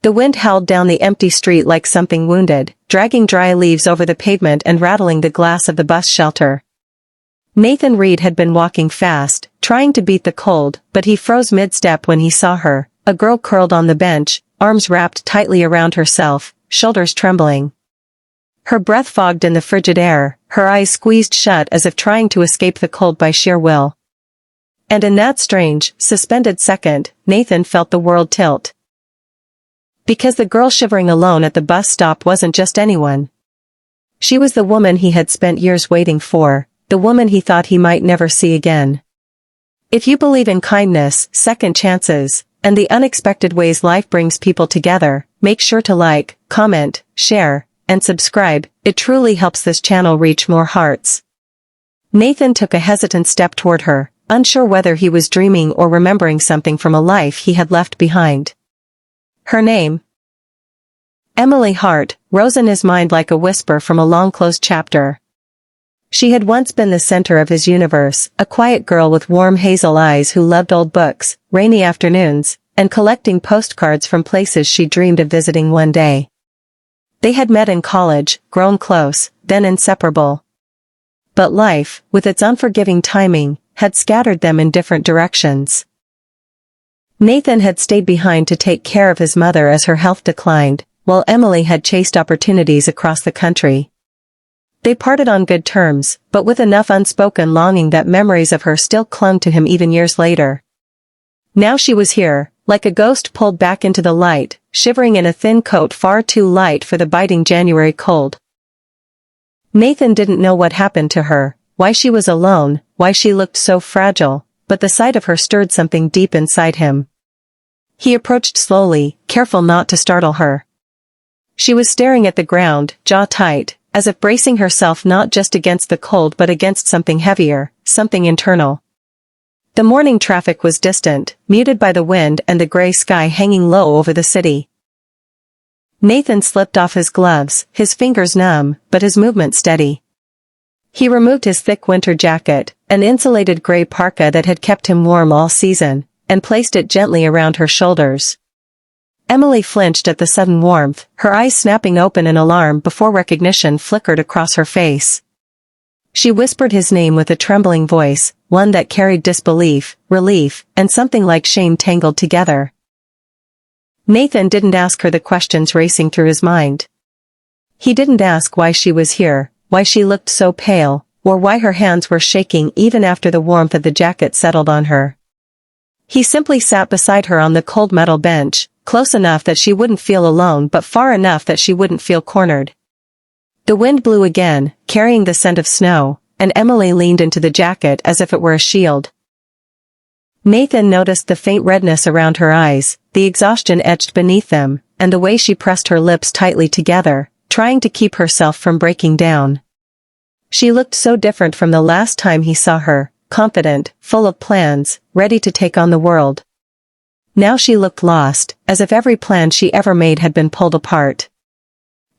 The wind howled down the empty street like something wounded, dragging dry leaves over the pavement and rattling the glass of the bus shelter. Nathan Reed had been walking fast, trying to beat the cold, but he froze mid-step when he saw her, a girl curled on the bench, arms wrapped tightly around herself, shoulders trembling. Her breath fogged in the frigid air, her eyes squeezed shut as if trying to escape the cold by sheer will. And in that strange, suspended second, Nathan felt the world tilt. Because the girl shivering alone at the bus stop wasn't just anyone. She was the woman he had spent years waiting for, the woman he thought he might never see again. If you believe in kindness, second chances, and the unexpected ways life brings people together, make sure to like, comment, share, and subscribe. It truly helps this channel reach more hearts. Nathan took a hesitant step toward her, unsure whether he was dreaming or remembering something from a life he had left behind. Her name, Emily Hart, rose in his mind like a whisper from a long-closed chapter. She had once been the center of his universe, a quiet girl with warm hazel eyes who loved old books, rainy afternoons, and collecting postcards from places she dreamed of visiting one day. They had met in college, grown close, then inseparable. But life, with its unforgiving timing, had scattered them in different directions. Nathan had stayed behind to take care of his mother as her health declined, while Emily had chased opportunities across the country. They parted on good terms, but with enough unspoken longing that memories of her still clung to him even years later. Now she was here, like a ghost pulled back into the light, shivering in a thin coat far too light for the biting January cold. Nathan didn't know what happened to her, why she was alone, why she looked so fragile, but the sight of her stirred something deep inside him. He approached slowly, careful not to startle her. She was staring at the ground, jaw tight, as if bracing herself not just against the cold but against something heavier, something internal. The morning traffic was distant, muted by the wind and the gray sky hanging low over the city. Nathan slipped off his gloves, his fingers numb, but his movement steady. He removed his thick winter jacket, an insulated gray parka that had kept him warm all season, and placed it gently around her shoulders. Emily flinched at the sudden warmth, her eyes snapping open in alarm before recognition flickered across her face. She whispered his name with a trembling voice, one that carried disbelief, relief, and something like shame tangled together. Nathan didn't ask her the questions racing through his mind. He didn't ask why she was here, why she looked so pale, or why her hands were shaking even after the warmth of the jacket settled on her. He simply sat beside her on the cold metal bench, close enough that she wouldn't feel alone but far enough that she wouldn't feel cornered. The wind blew again, carrying the scent of snow, and Emily leaned into the jacket as if it were a shield. Nathan noticed the faint redness around her eyes, the exhaustion etched beneath them, and the way she pressed her lips tightly together, trying to keep herself from breaking down. She looked so different from the last time he saw her, confident, full of plans, ready to take on the world. Now she looked lost, as if every plan she ever made had been pulled apart.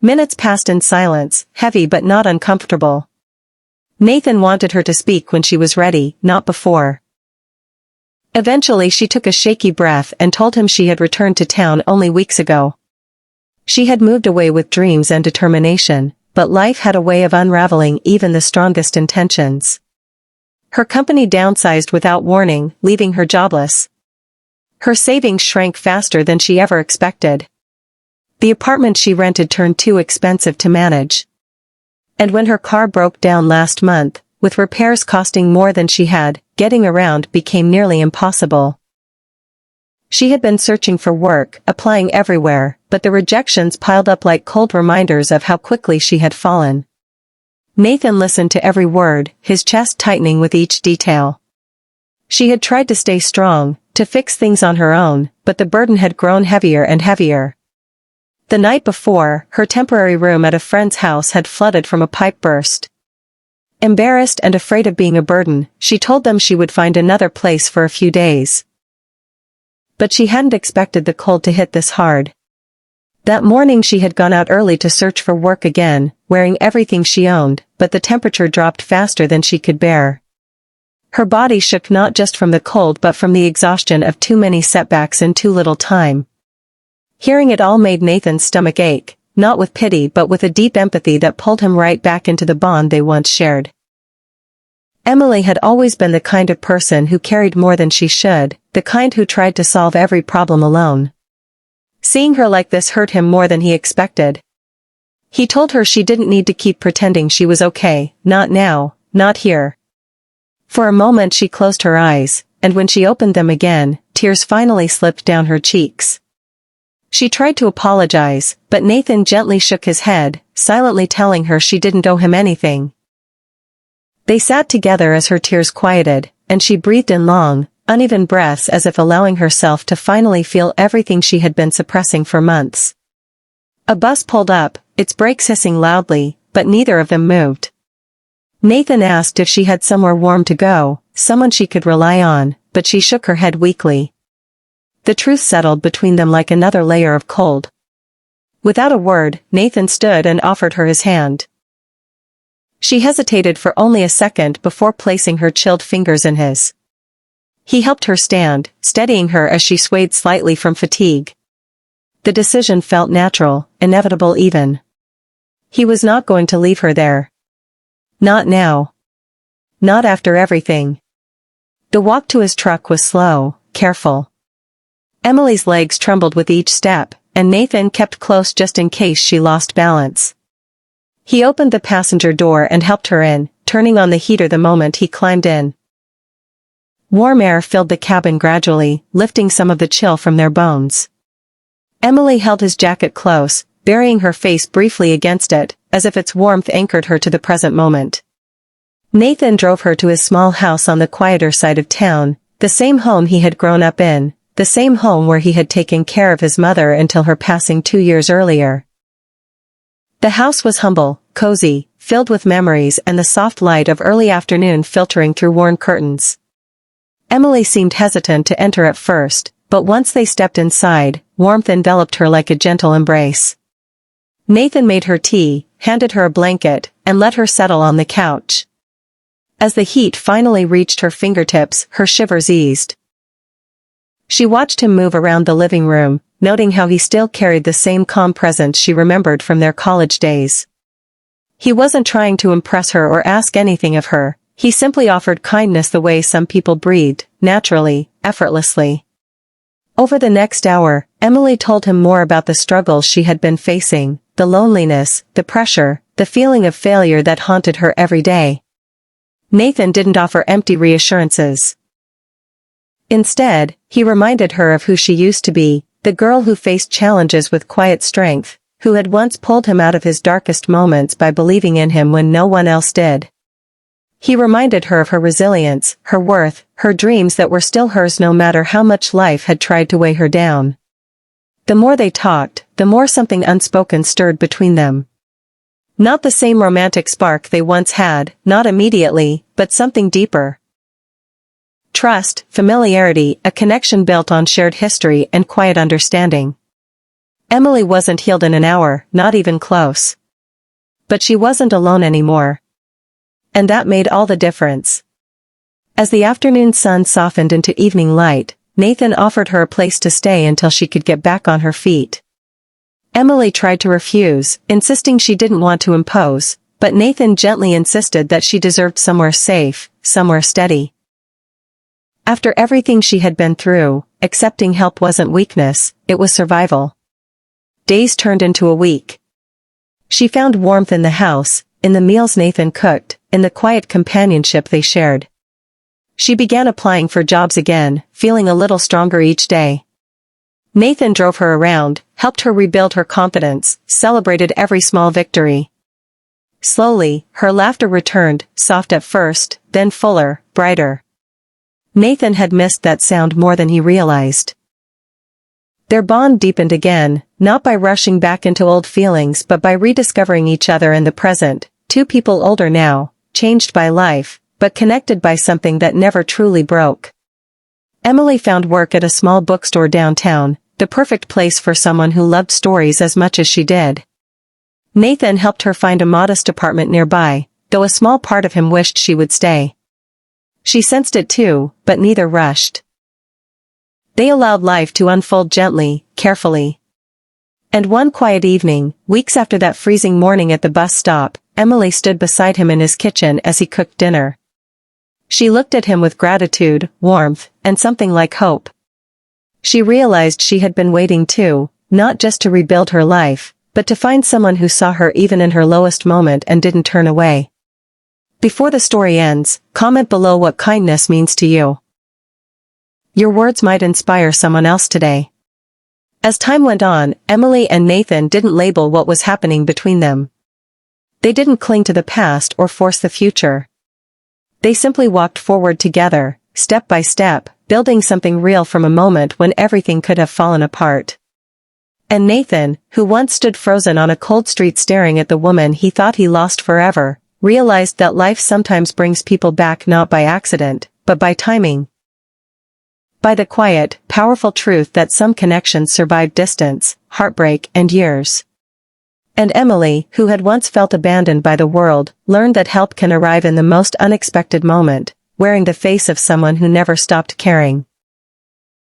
Minutes passed in silence, heavy but not uncomfortable. Nathan wanted her to speak when she was ready, not before. Eventually she took a shaky breath and told him she had returned to town only weeks ago. She had moved away with dreams and determination, but life had a way of unraveling even the strongest intentions. Her company downsized without warning, leaving her jobless. Her savings shrank faster than she ever expected. The apartment she rented turned too expensive to manage. And when her car broke down last month, with repairs costing more than she had, getting around became nearly impossible. She had been searching for work, applying everywhere, but the rejections piled up like cold reminders of how quickly she had fallen. Nathan listened to every word, his chest tightening with each detail. She had tried to stay strong, to fix things on her own, but the burden had grown heavier and heavier. The night before, her temporary room at a friend's house had flooded from a pipe burst. Embarrassed and afraid of being a burden, she told them she would find another place for a few days. But she hadn't expected the cold to hit this hard. That morning she had gone out early to search for work again, wearing everything she owned, but the temperature dropped faster than she could bear. Her body shook not just from the cold but from the exhaustion of too many setbacks in too little time. Hearing it all made Nathan's stomach ache, not with pity but with a deep empathy that pulled him right back into the bond they once shared. Emily had always been the kind of person who carried more than she should, the kind who tried to solve every problem alone. Seeing her like this hurt him more than he expected. He told her she didn't need to keep pretending she was okay, not now, not here. For a moment she closed her eyes, and when she opened them again, tears finally slipped down her cheeks. She tried to apologize, but Nathan gently shook his head, silently telling her she didn't owe him anything. They sat together as her tears quieted, and she breathed in long, uneven breaths as if allowing herself to finally feel everything she had been suppressing for months. A bus pulled up, its brakes hissing loudly, but neither of them moved. Nathan asked if she had somewhere warm to go, someone she could rely on, but she shook her head weakly. The truth settled between them like another layer of cold. Without a word, Nathan stood and offered her his hand. She hesitated for only a second before placing her chilled fingers in his. He helped her stand, steadying her as she swayed slightly from fatigue. The decision felt natural, inevitable even. He was not going to leave her there. Not now. Not after everything. The walk to his truck was slow, careful. Emily's legs trembled with each step, and Nathan kept close just in case she lost balance. He opened the passenger door and helped her in, turning on the heater the moment he climbed in. Warm air filled the cabin gradually, lifting some of the chill from their bones. Emily held his jacket close, burying her face briefly against it, as if its warmth anchored her to the present moment. Nathan drove her to his small house on the quieter side of town, the same home he had grown up in, the same home where he had taken care of his mother until her passing 2 years earlier. The house was humble, cozy, filled with memories and the soft light of early afternoon filtering through worn curtains. Emily seemed hesitant to enter at first, but once they stepped inside, warmth enveloped her like a gentle embrace. Nathan made her tea, handed her a blanket, and let her settle on the couch. As the heat finally reached her fingertips, her shivers eased. She watched him move around the living room, noting how he still carried the same calm presence she remembered from their college days. He wasn't trying to impress her or ask anything of her, he simply offered kindness the way some people breathed, naturally, effortlessly. Over the next hour, Emily told him more about the struggles she had been facing, the loneliness, the pressure, the feeling of failure that haunted her every day. Nathan didn't offer empty reassurances. Instead, he reminded her of who she used to be, the girl who faced challenges with quiet strength, who had once pulled him out of his darkest moments by believing in him when no one else did. He reminded her of her resilience, her worth, her dreams that were still hers no matter how much life had tried to weigh her down. The more they talked, the more something unspoken stirred between them. Not the same romantic spark they once had, not immediately, but something deeper. Trust, familiarity, a connection built on shared history and quiet understanding. Emily wasn't healed in an hour, not even close. But she wasn't alone anymore. And that made all the difference. As the afternoon sun softened into evening light, Nathan offered her a place to stay until she could get back on her feet. Emily tried to refuse, insisting she didn't want to impose, but Nathan gently insisted that she deserved somewhere safe, somewhere steady. After everything she had been through, accepting help wasn't weakness, it was survival. Days turned into a week. She found warmth in the house, in the meals Nathan cooked, in the quiet companionship they shared. She began applying for jobs again, feeling a little stronger each day. Nathan drove her around, helped her rebuild her confidence, celebrated every small victory. Slowly, her laughter returned, soft at first, then fuller, brighter. Nathan had missed that sound more than he realized. Their bond deepened again, not by rushing back into old feelings but by rediscovering each other in the present, two people older now, changed by life, but connected by something that never truly broke. Emily found work at a small bookstore downtown, the perfect place for someone who loved stories as much as she did. Nathan helped her find a modest apartment nearby, though a small part of him wished she would stay. She sensed it too, but neither rushed. They allowed life to unfold gently, carefully. And one quiet evening, weeks after that freezing morning at the bus stop, Emily stood beside him in his kitchen as he cooked dinner. She looked at him with gratitude, warmth, and something like hope. She realized she had been waiting too, not just to rebuild her life, but to find someone who saw her even in her lowest moment and didn't turn away. Before the story ends, comment below what kindness means to you. Your words might inspire someone else today. As time went on, Emily and Nathan didn't label what was happening between them. They didn't cling to the past or force the future. They simply walked forward together, step by step, building something real from a moment when everything could have fallen apart. And Nathan, who once stood frozen on a cold street staring at the woman he thought he lost forever, realized that life sometimes brings people back not by accident, but by timing. By the quiet, powerful truth that some connections survive distance, heartbreak, and years. And Emily, who had once felt abandoned by the world, learned that help can arrive in the most unexpected moment, wearing the face of someone who never stopped caring.